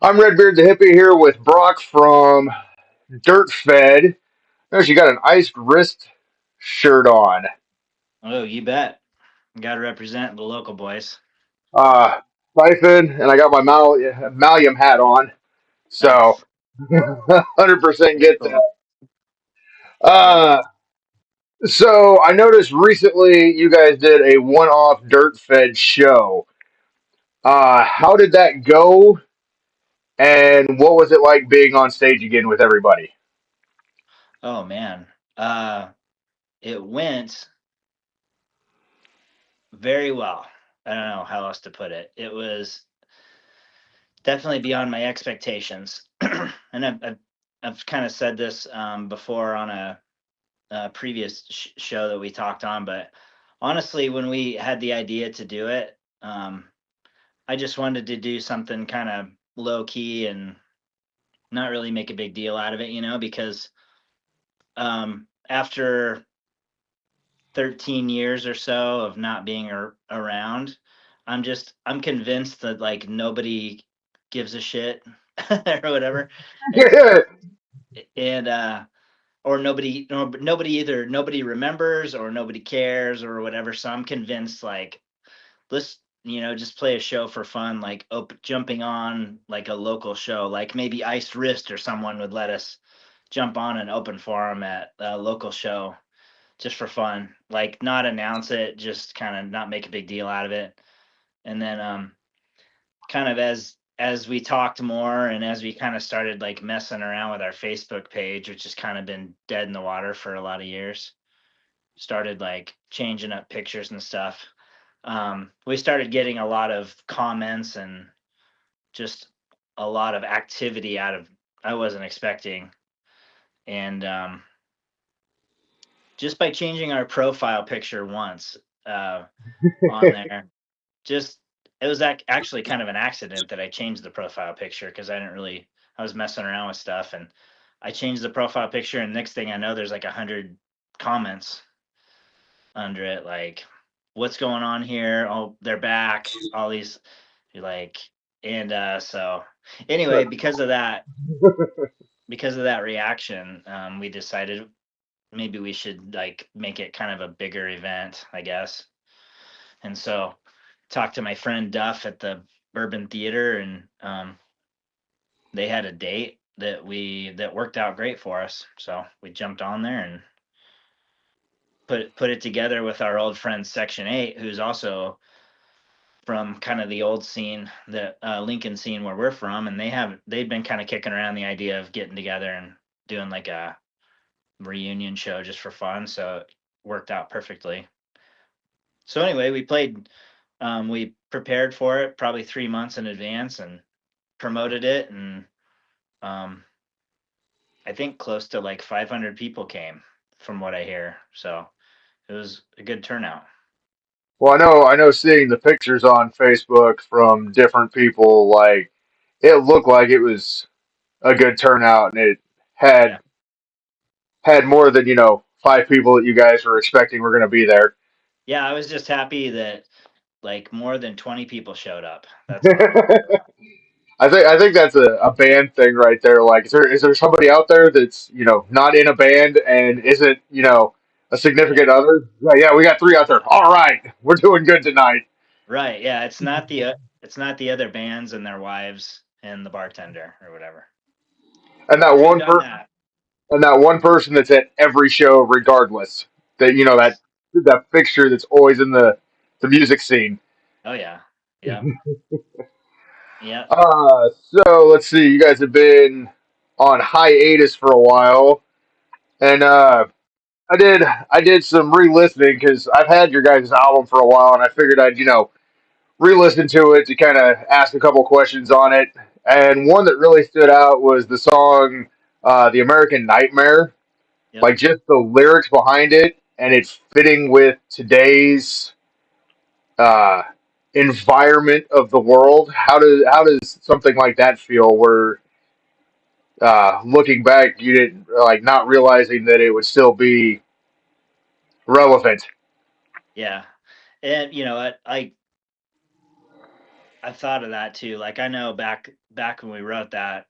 I'm Red Beard the Hippy here with Brock from DirtFedd. Notice you got an iced wrist shirt on. Oh, you bet. Got to represent the local boys. Uh, Siphon, and I got my Malium hat on. So, Nice. 100% Very get that. cool. Yep. Uh, so I noticed recently you guys did a one-off DirtFed show. How did that go? And what was it like being on stage again with everybody? Oh man. Uh, it went very well. I don't know how else to put it. It was definitely beyond my expectations. And I've kind of said this before on a previous show that we talked on, but honestly, when we had the idea to do it, I just wanted to do something kind of low key and not really make a big deal out of it, because after 13 years or so of not being around, I'm convinced that like nobody gives a shit or whatever. It's and or nobody no, nobody either nobody remembers or nobody cares or whatever. So I'm convinced like let's just play a show for fun, like jumping on like a local show, like maybe Iced Wrist or someone would let us jump on an open forum at a local show just for fun, like not announce it, just kind of not make a big deal out of it. And then kind of as we talked more and as we kind of started like messing around with our Facebook page, which has kind of been dead in the water for a lot of years, started like changing up pictures and stuff. We started getting a lot of comments and just a lot of activity out of I wasn't expecting. And just by changing our profile picture once on there, just it was actually kind of an accident that I changed the profile picture because I was messing around with stuff and I changed the profile picture and next thing I know there's like 100 comments under it like what's going on here, oh they're back, all these like and so anyway because of that reaction, we decided maybe we should like make it kind of a bigger event, I guess. And so talked to my friend Duff at the Bourbon Theater, and they had a date that worked out great for us. So we jumped on there and put it together with our old friend Section 8, who's also from kind of the old scene, the Lincoln scene where we're from, and they've been kind of kicking around the idea of getting together and doing like a reunion show just for fun. So it worked out perfectly. So anyway, we prepared for it probably 3 months in advance and promoted it, and um, I think close to like 500 people came from what I hear. So it was a good turnout. Well, I know seeing the pictures on Facebook from different people, like it looked like it was a good turnout, and it had Yeah. had more than five people that you guys were expecting were going to be there. Yeah. I was just happy that like more than 20 people showed up. That's all. I think that's a band thing right there. Like, is there somebody out there that's not in a band and isn't a Yeah. significant other? Yeah, we got three out there. All right, we're doing good tonight. Right. Yeah. It's not the other bands and their wives and the bartender or whatever. And that Been there, one done person that. and that one person that's at every show regardless. That Yes. that fixture that's always in the music scene. Oh yeah. Yep. Yep. So let's see. You guys have been on hiatus for a while, and I did some re-listening because I've had your guys' album for a while, and I figured I'd re-listen to it to kind of ask a couple questions on it. And one that really stood out was the song "The American Nightmare." Yep. Like just the lyrics behind it, and it's fitting with today's uh, environment of the world. How does something like that feel? Where looking back, you didn't like not realizing that it would still be relevant. Yeah. And you know, I I thought of that too. Like I know back when we wrote that,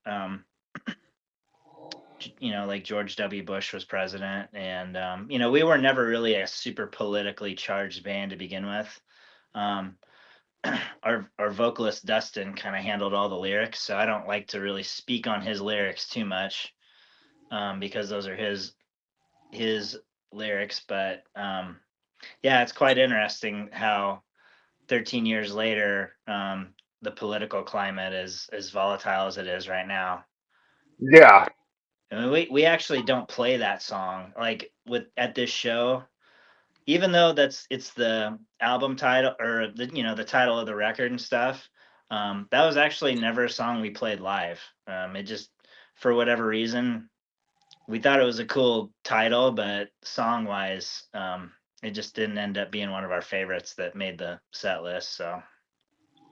like George W. Bush was president, and we were never really a super politically charged band to begin with. Um, our vocalist Dustin kind of handled all the lyrics, so I don't like to really speak on his lyrics too much, because those are his lyrics. But yeah, it's quite interesting how 13 years later, the political climate is as volatile as it is right now. Yeah, I mean, we actually don't play that song like with at this show, even though it's the album title, or the title of the record and stuff. That was actually never a song we played live. It just, for whatever reason, we thought it was a cool title, but song wise, it just didn't end up being one of our favorites that made the set list. So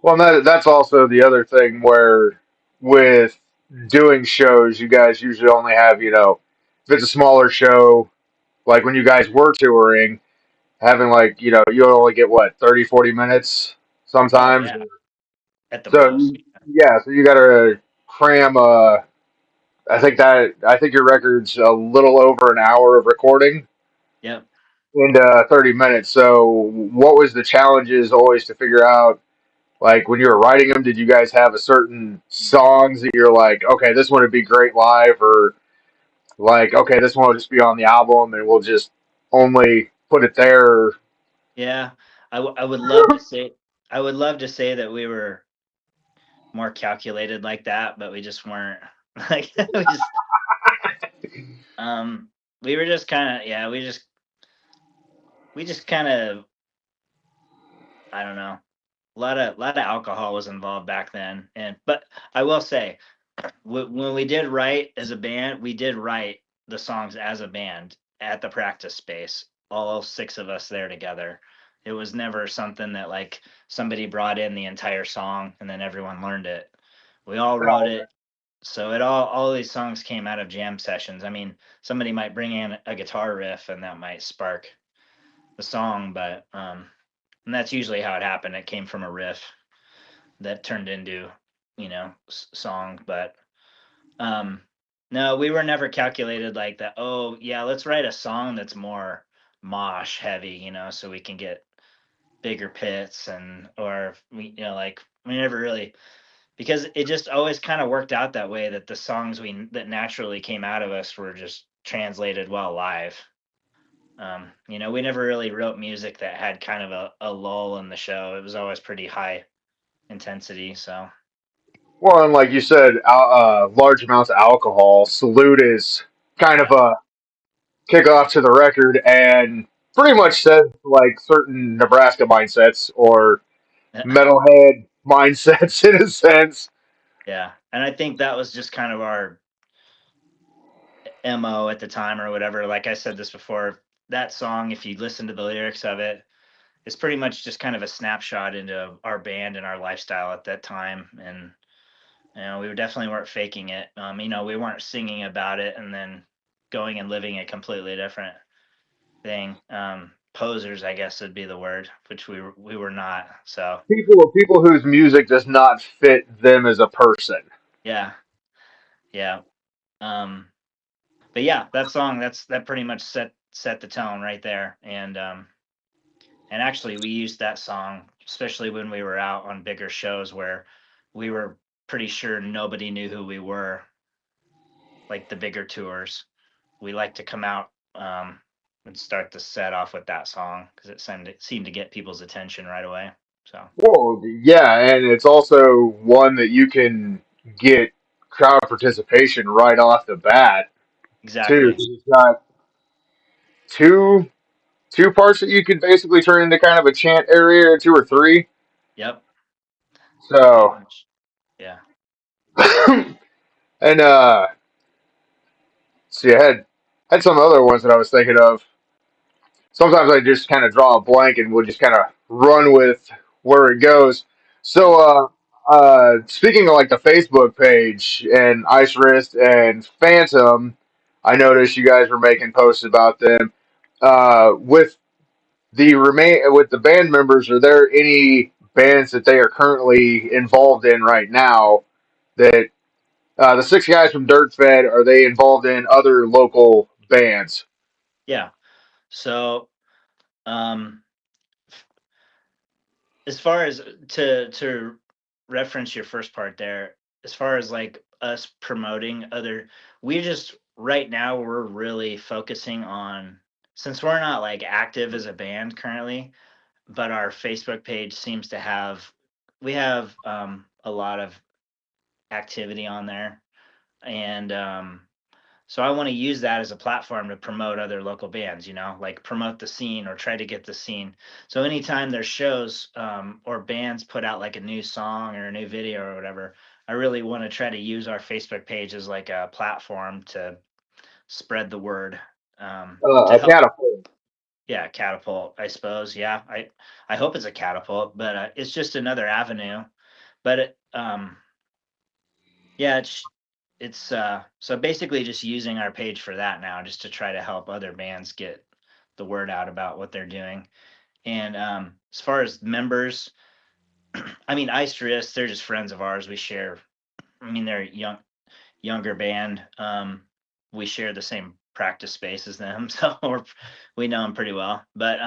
well, that's also the other thing where with doing shows, you guys usually only have, if it's a smaller show, like when you guys were touring, having like, you only get what, 30, 40 minutes oh sometimes. yeah, at the So most. yeah, so you got to cram. I think your record's a little over an hour of recording Yep. into 30 minutes. So what was the challenges always to figure out? Like when you were writing them, did you guys have a certain songs that you're like, okay, this one would be great live, or like, okay, this one will just be on the album and we'll just only put it there? Yeah, I would love to say, that we were more calculated like that, but we just weren't. Like um we were just kind of, yeah, we just kind of, I don't know. A lot of alcohol was involved back then, and but I will say, when we did write as a band, we did write the songs as a band at the practice space, all six of us there together. It was never something that like somebody brought in the entire song and then everyone learned it. We all wrote it. So all these songs came out of jam sessions. I mean, somebody might bring in a guitar riff and that might spark the song, but and that's usually how it happened. It came from a riff that turned into, song. But um, no, we were never calculated like that. Oh, yeah, let's write a song that's more mosh heavy, so we can get bigger pits, and or like we never really, because it just always kind of worked out that way, that the songs that naturally came out of us were just translated well live. We never really wrote music that had kind of a lull in the show. It was always pretty high intensity. So Well, and like you said, large amounts of alcohol. Salute is kind of yeah. a kickoff to the record and pretty much says like certain Nebraska mindsets or metalhead mindsets in a sense. Yeah. And I think that was just kind of our MO at the time or whatever. Like I said this before, that song, if you listen to the lyrics of it, it's pretty much just kind of a snapshot into our band and our lifestyle at that time. And, we definitely weren't faking it. We weren't singing about it and then going and living a completely different thing. Posers, I guess would be the word, which we were not. So People whose music does not fit them as a person. yeah, yeah. Um, but yeah, that song, that pretty much set the tone right there. And actually we used that song, especially when we were out on bigger shows where we were pretty sure nobody knew who we were, like the bigger tours. We like to come out, and start the set off with that song because it seemed to get people's attention right away. So Well, yeah, and it's also one that you can get crowd participation right off the bat too. exactly. It's got two two parts that you could basically turn into kind of a chant area, or two or three. Yep. Pretty So, much. Yeah. and see, I had some other ones that I was thinking of. Sometimes I just kind of draw a blank and we'll just kind of run with where it goes. Yep. So, speaking of like the Facebook page and Ice Wrist and Phantom, I noticed you guys were making posts about them. With the band members, are there any bands that they are currently involved in right now. That the six guys from DirtFedd, are they involved in other local bands? Yeah. So, um, as far as to reference your first part there, as far as like us promoting other, we just right now we're really focusing on, since we're not like active as a band currently, but our Facebook page seems to have, we have a lot of activity on there, and so I want to use that as a platform to promote other local bands, like promote the scene or try to get the scene. So anytime there's shows or bands put out like a new song or a new video or whatever, I really want to try to use our Facebook page as like a platform to spread the word, to A help. catapult. Yeah, catapult, I suppose. Yeah, I hope it's a catapult, but it's just another avenue. But yeah, it's so basically just using our page for that now, just to try to help other bands get the word out about what they're doing. And as far as members, I mean, Istrius, they're just friends of ours. We share. I mean, they're younger band. We share the same practice space as them, so we know them pretty well. But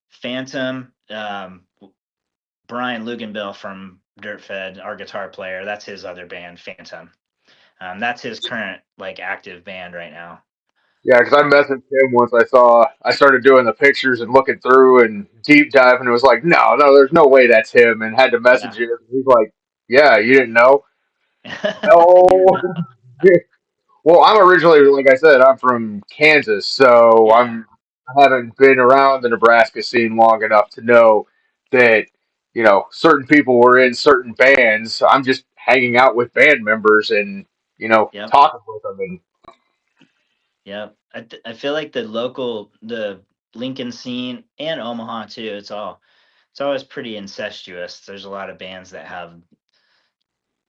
Phantom, Brian Luganbill from DirtFedd, our guitar player, that's his other band, Phantom. That's his current like active band right now. Yeah, because I messaged him once I started doing the pictures and looking through and deep dive, and it was like, no, there's no way that's him, and had to Yeah. message him. He's like, yeah, you didn't know? You No. did not. Well, I'm originally, like I said, I'm from Kansas, so Yeah. I haven't been around the Nebraska scene long enough to know that certain people were in certain bands. I'm just hanging out with band members and Yep. talking with them, and Yep. I feel like the Lincoln scene and Omaha too. It's always pretty incestuous. There's a lot of bands that have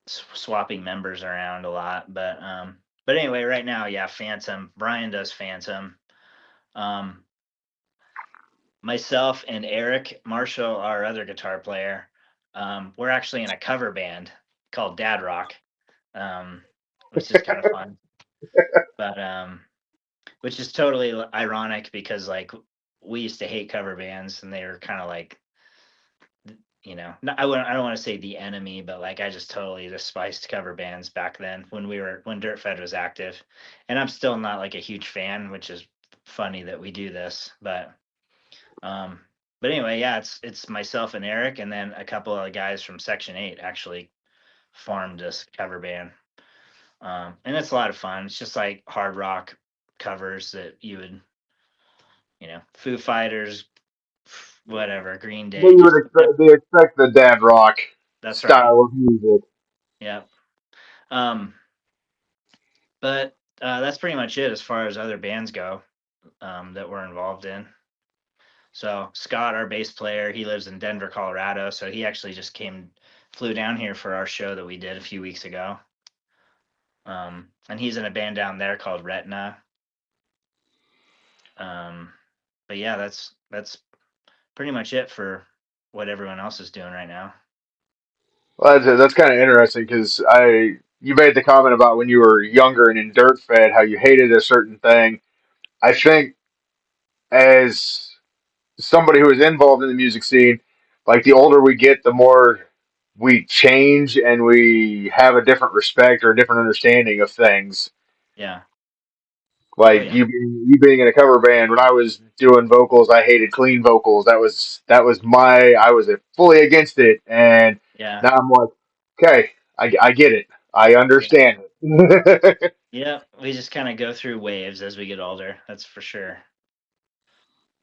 swapping members around a lot, but anyway, right now, yeah, Phantom. Brian does Phantom. Um, Myself and Eric Marshall, our other guitar player, we're actually in a cover band called Dad Rock, um, which is kind of fun. But which is totally ironic because like we used to hate cover bands and they were kind of like, I don't want to say the enemy, but like I just totally despised cover bands back then when DirtFedd was active, and I'm still not like a huge fan, which is funny that we do this, um, but anyway, yeah, it's myself and Eric, and then a couple of guys from Section 8 actually formed this cover band. And it's a lot of fun. It's just like hard rock covers that you would, Foo Fighters, whatever, Green they Day, would just expect they expect the dad rock that's right. style of music. Yeah. Um, but that's pretty much it as far as other bands go, that we're involved in. So Scott, our bass player, he lives in Denver, Colorado. So he actually just flew down here for our show that we did a few weeks ago. And he's in a band down there called Retina. Um, but yeah, that's pretty much it for what everyone else is doing right now. Well, that's kind of interesting because you made the comment about when you were younger and in dirt fed how you hated a certain thing. I think as somebody who is involved in the music scene, like the older we get, the more we change and we have a different respect or a different understanding of things. Yeah. Oh Like yeah. you being in a cover band, when I was doing vocals, I hated clean vocals. That was my I was fully against it, and Yeah. now I'm like, okay, I get it, I Yeah. understand it. Yeah. We just kind of go through waves as we get older. That's for sure.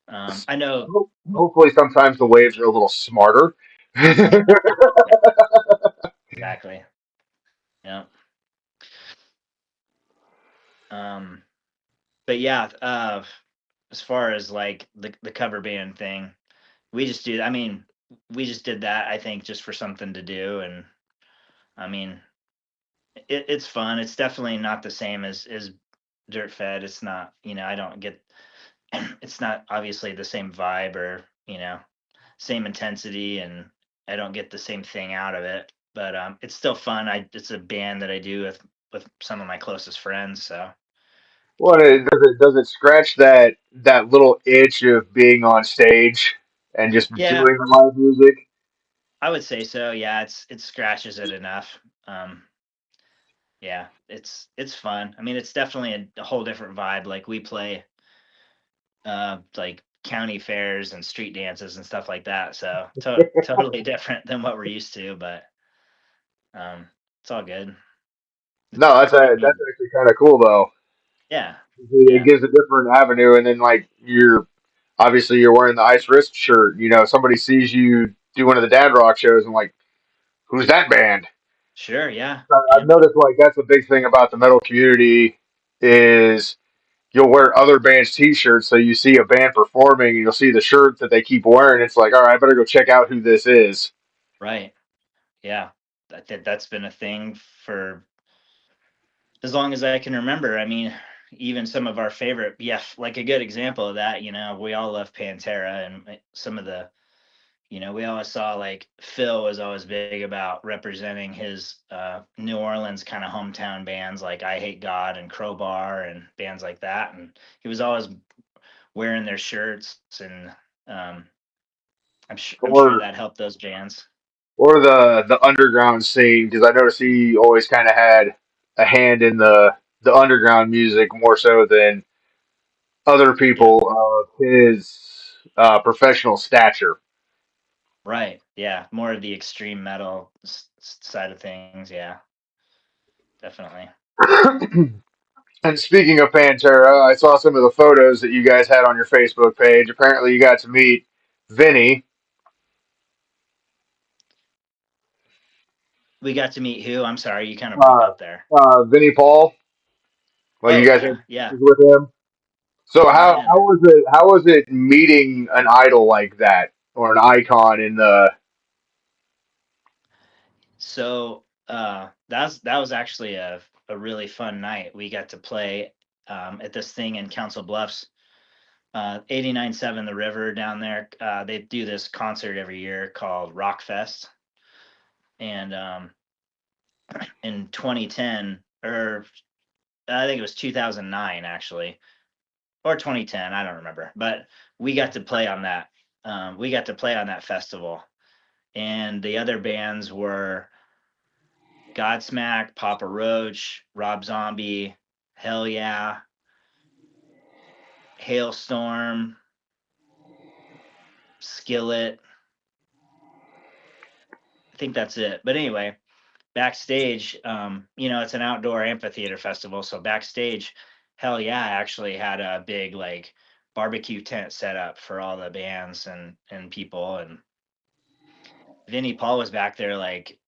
I know. Hopefully, sometimes the waves are a little smarter. Yeah, exactly. Yeah. Um, but yeah, as far as like the cover band thing, we just do. I mean, we just did that. I think just for something to do, and I mean, it's fun. It's definitely not the same as Dirt Fed. It's not. I don't get. It's not obviously the same vibe or same intensity, and I don't get the same thing out of it, but it's still fun. It's a band that I do with some of my closest friends, so What keep it, does it scratch that little itch of being on stage and just yeah, doing live music? I would say so. Yeah, it scratches it enough. Yeah, it's fun. I mean, it's definitely a whole different vibe. Like we play like county fairs and street dances and stuff like that. So totally different than what we're used to, but um, it's all good. No, It's pretty that's easy. actually kind of cool though. Yeah, It yeah, gives a different avenue, and then like you're obviously you're wearing the Ice Wrist shirt. You know, somebody sees you do one of the Dad Rock shows and like, who's that band? sure, yeah, I've yeah, noticed like that's a big thing about the metal community is you'll wear other bands' T-shirts, so you see a band performing, and you'll see the shirt that they keep wearing. It's like, all right, I better go check out who this is. right, yeah. That's been a thing for as long as I can remember. I mean, even some of our favorite, yeah, like a good example of that. We all love Pantera, and some of the we always saw like Phil was always big about representing his New Orleans kind of hometown bands like I Hate God and Crowbar and bands like that. And he was always wearing their shirts, and um, I'm sure Or that helped those bands. the underground scene because I noticed he always kind of had a hand in the underground music more so than other Yeah. people of his professional stature. Right. Yeah. More of the extreme metal side of things. Yeah. Definitely. And speaking of Pantera, I saw some of the photos that you guys had on your Facebook page. Apparently, you got to meet Vinny, We got to meet who? I'm sorry, you kind of broke up there. Vinny Paul. Like you Oh guys had yeah, yeah, pictures with him. So man. how was it meeting an idol like that or an icon in the So that was actually a really fun night. We got to play at this thing in Council Bluffs, 89.7 The River down there. They do this concert every year called Rock Fest, and in 2010, or I think it was 2009 actually, or 2010, I don't remember. But we got to play on that. We got to play on that festival, and the other bands were Godsmack, Papa Roach, Rob Zombie, Hell Yeah, Hailstorm, Skillet. I think that's it. But anyway, backstage, it's an outdoor amphitheater festival. So backstage, Hell Yeah actually had a big like barbecue tent set up for all the bands and people. And Vinnie Paul was back there like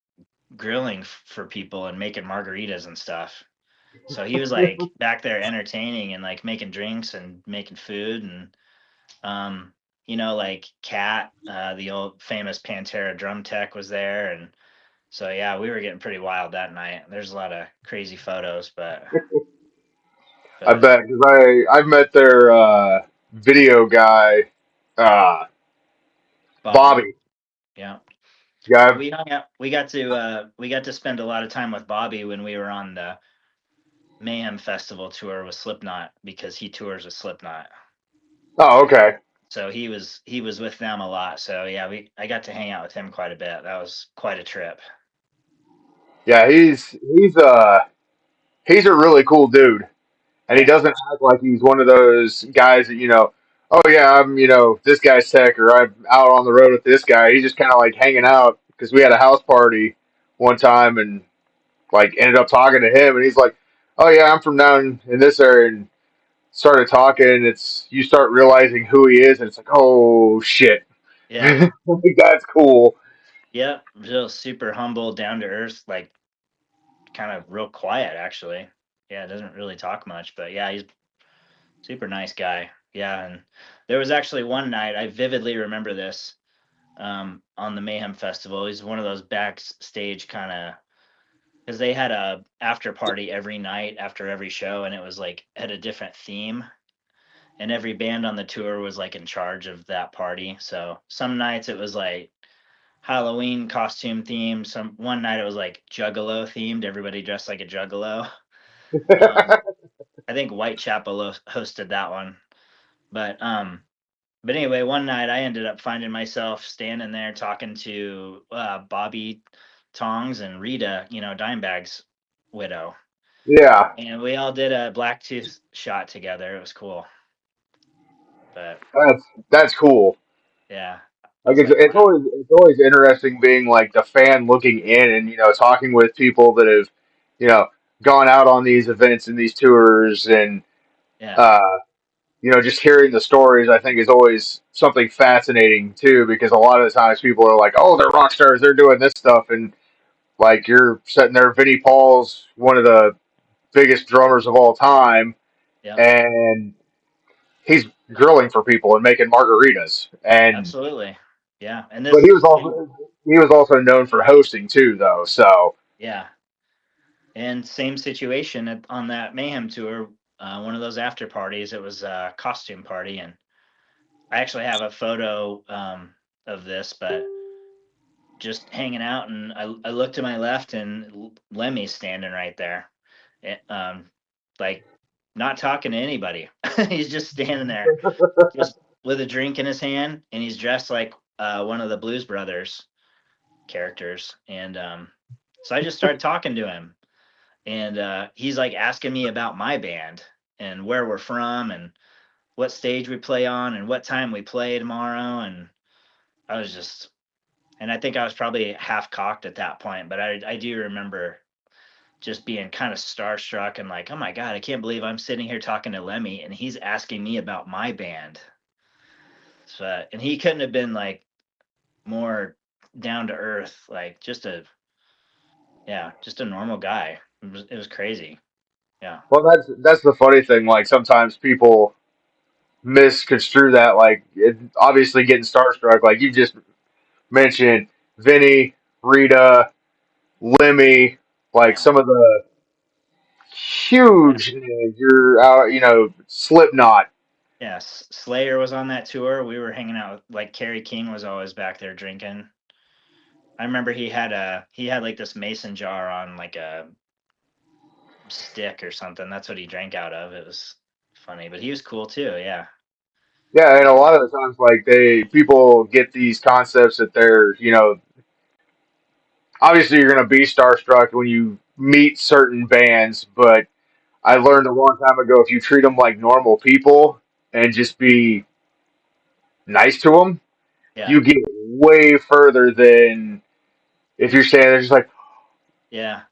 grilling for people and making margaritas and stuff. So he was like back there entertaining and like making drinks and making food and like Cat, the old famous Pantera drum tech was there, and so yeah, we were getting pretty wild that night. There's a lot of crazy photos, I but bet because I've met their video guy, uh, Bobby, Bobby. yeah. Yeah, We hung out. We got to spend a lot of time with Bobby when we were on the Mayhem Festival tour with Slipknot because he tours with Slipknot. oh, okay. So he was with them a lot. So yeah, I got to hang out with him quite a bit. That was quite a trip. Yeah, he's a really cool dude, and he Yeah. doesn't act like he's one of those guys that oh yeah, I'm this guy's tech or I'm out on the road with this guy. He's just kind of like hanging out because we had a house party one time and like ended up talking to him, and he's like, oh yeah, I'm from down in this area, and started talking. And it's you start realizing who he is, and it's like, oh shit, Yeah. that's cool. Yeah. Real super humble, down to earth, like kind of real quiet actually. Yeah, doesn't really talk much, but yeah, he's super nice guy. Yeah, and there was actually one night I vividly remember this on the Mayhem Festival. He's one of those backstage kind of because they had a after party every night after every show, and it was like had a different theme, and every band on the tour was like in charge of that party. So some nights it was like Halloween costume themed. One night it was like Juggalo themed. Everybody dressed like a Juggalo. Um, I think Whitechapel hosted that one. But anyway, one night I ended up finding myself standing there talking to Bobby Tongs and Rita, Dimebag's widow, Yeah, and we all did a black tooth shot together. It was cool. But that's cool. yeah, I Like was like, wow. it's always interesting being like the fan looking in and talking with people that have you know gone out on these events and these tours and Yeah, uh, just hearing the stories. I think is always something fascinating too because a lot of the times people are like, oh, they're rock stars, they're doing this stuff, and like you're sitting there, Vinnie Paul's one of the biggest drummers of all time, yep, and he's grilling for people and making margaritas. And absolutely. Yeah, and but this same, he was also known for hosting too, though. So yeah, and same situation on that Mayhem tour. One of those after parties. It was a costume party, and I actually have a photo of this, but just hanging out, and I look to my left, and Lemmy's standing right there, like not talking to anybody. He's just standing there, just with a drink in his hand, and he's dressed like one of the Blues Brothers characters, and so I just started talking to him, and he's like asking me about my band and where we're from and what stage we play on and what time we play tomorrow, and I was just and I think I was probably half cocked at that point, but I do remember just being kind of starstruck and like, oh my God, I can't believe I'm sitting here talking to Lemmy and he's asking me about my band. So, and he couldn't have been like more down to earth, like just a normal guy. It was crazy. Yeah. well, that's the funny thing. Like sometimes people misconstrue that. Like obviously getting starstruck. Like you just mentioned, Vinny, Rita, Lemmy, like Yeah. some of the Yeah. huge names. You're out, Slipknot. Yeah. Slayer was on that tour. We were hanging out with like Kerry King was always back there drinking. I remember he had like this mason jar on like a stick or something. That's what he drank out of. It was funny, but he was cool too. Yeah. Yeah, and a lot of the times, like people get these concepts that they're, obviously you're gonna be starstruck when you meet certain bands, but I Yeah. learned a long time ago if you treat them like normal people and just be nice to them, Yeah. you get way further than if you're standing there just like, Yeah.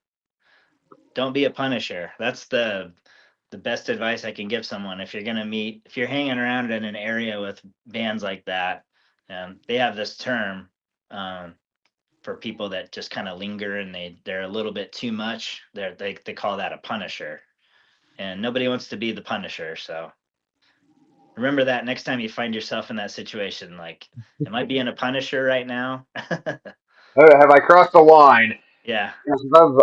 Don't be a punisher. That's the best advice I can give someone. If you're hanging around in an area with bands like that, they have this term um, for people that just kind of linger and they're a little bit too much. They call that a punisher, and nobody wants to be the punisher. So remember that next time you find yourself in that situation. Like, am I being a punisher right now? have I crossed the line? Yeah,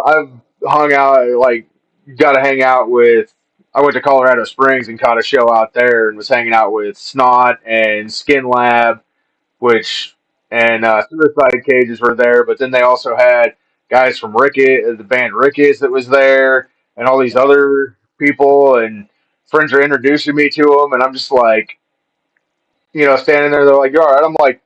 I've hung out like got to hang out with. I went to Colorado Springs and caught a show out there and was hanging out with Snot and Skin Lab, which and nice. Suicide Cages were there. But then they also had guys from Ricket, the band Ricketts, that was there, and all these Yeah, other people. And friends are introducing me to them, and I'm just like, standing there. They're like, "You all right?" I'm like,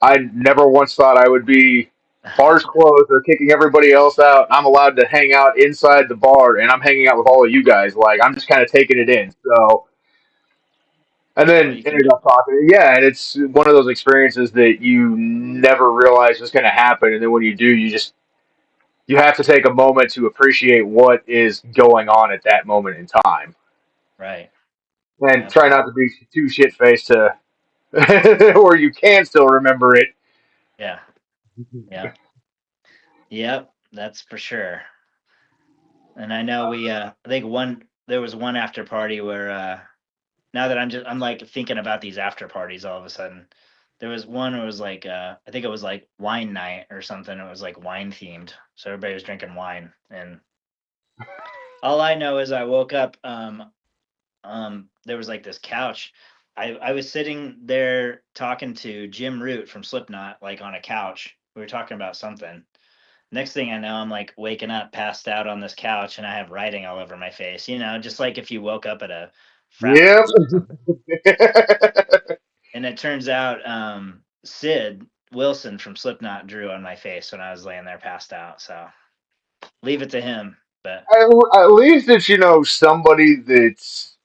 I never once thought I would be bars closed or kicking everybody else out. I'm allowed to hang out inside the bar, and I'm hanging out with all of you guys. Like I'm just kind of taking it in. So, and that's all then you can ended do. up talking. Yeah, and it's one of those experiences that you never realize was going to happen, and then when you do, you have to take a moment to appreciate what is going on at that moment in time, Right. and try not Absolutely. to be too shit faced to, or you can still remember it. Yeah. Yeah. Yep. That's for sure. And I know I think there was one after party where now that I'm like thinking about these after parties all of a sudden. There was one where it was like I think it was like wine night or something. It was like wine themed. So everybody was drinking wine. And all I know is I woke up there was like this couch. I was sitting there talking to Jim Root from Slipknot, like on a couch. We were talking about something. Next thing I know, I'm like waking up, passed out on this couch, and I have writing all over my face. Just like if you woke up at a frat Yep. party or something. And it turns out Sid Wilson from Slipknot drew on my face when I was laying there passed out. So leave it to him. But At least it's somebody that's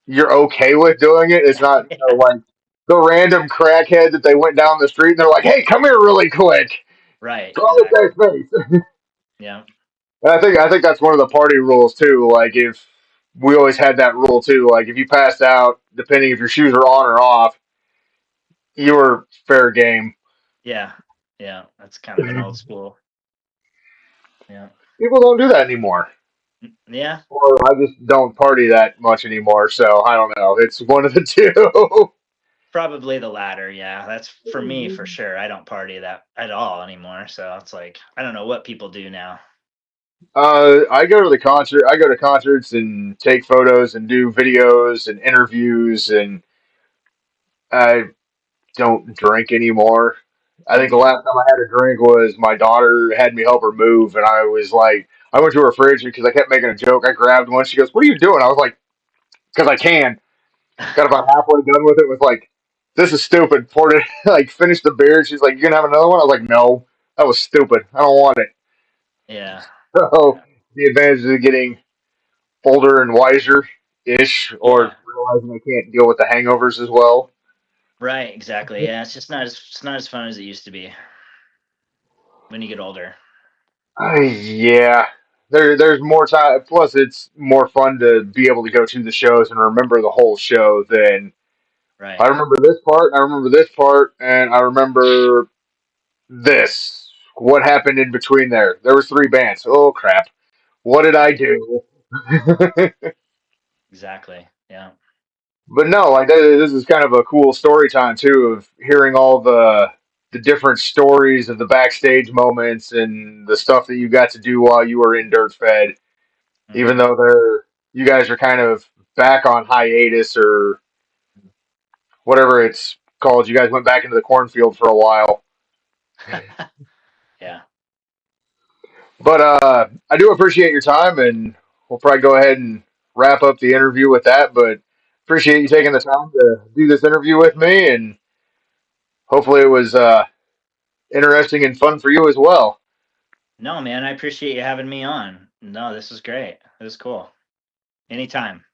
you're okay with doing it. It's not yeah, like the random crackhead that they went down the street and they're like, "Hey, come here really quick, right, draw with exactly. that face." Yeah, And I think that's one of the party rules too. Like if we always had that rule too. Like if you passed out, depending if your shoes are on or off, you were fair game. yeah, yeah. That's kind of an old school. Yeah, People don't do that anymore. yeah. Or I just don't party that much anymore, so I don't know. It's one of the two. Probably the latter. Yeah, that's for me for sure. I don't party that at all anymore. So it's like I don't know what people do now. I go to the concert. I go to concerts and take photos and do videos and interviews, and I don't drink anymore. I think the Mm-hmm. last time I had a drink was my daughter had me help her move, and I was like, I went to her fridge because I kept making a joke. I grabbed one. She goes, "What are you doing?" I was like, "Because I can." Got about halfway done with it. Was like, "This is stupid." Poured it, like finished the beer. She's like, "You gonna have another one?" I was like, "No, that was stupid. I don't want it." Yeah, So the advantage of getting older and wiser ish, or yeah. realizing I can't deal with the hangovers as well. Right, exactly. Yeah, it's not as fun as it used to be when you get older. Yeah, there's more time. Plus, it's more fun to be able to go to the shows and remember the whole show than I Right, remember this part, I remember this part, and I remember this. What happened in between there? There was three bands. Oh crap! What did I right. do? Exactly. Yeah. But no, like this is kind of a cool story time too of hearing all the different stories of the backstage moments and the stuff that you got to do while you were in DirtFedd. Even Hmm. though you guys are kind of back on hiatus or whatever it's called. You guys went back into the cornfield for a while. Yeah. But I do appreciate your time, and we'll probably go ahead and wrap up the interview with that. But appreciate you Okay. taking the time to do this interview with me, and hopefully it was interesting and fun for you as well. No, man, I appreciate you having me on. No, this is great. This is cool. Anytime.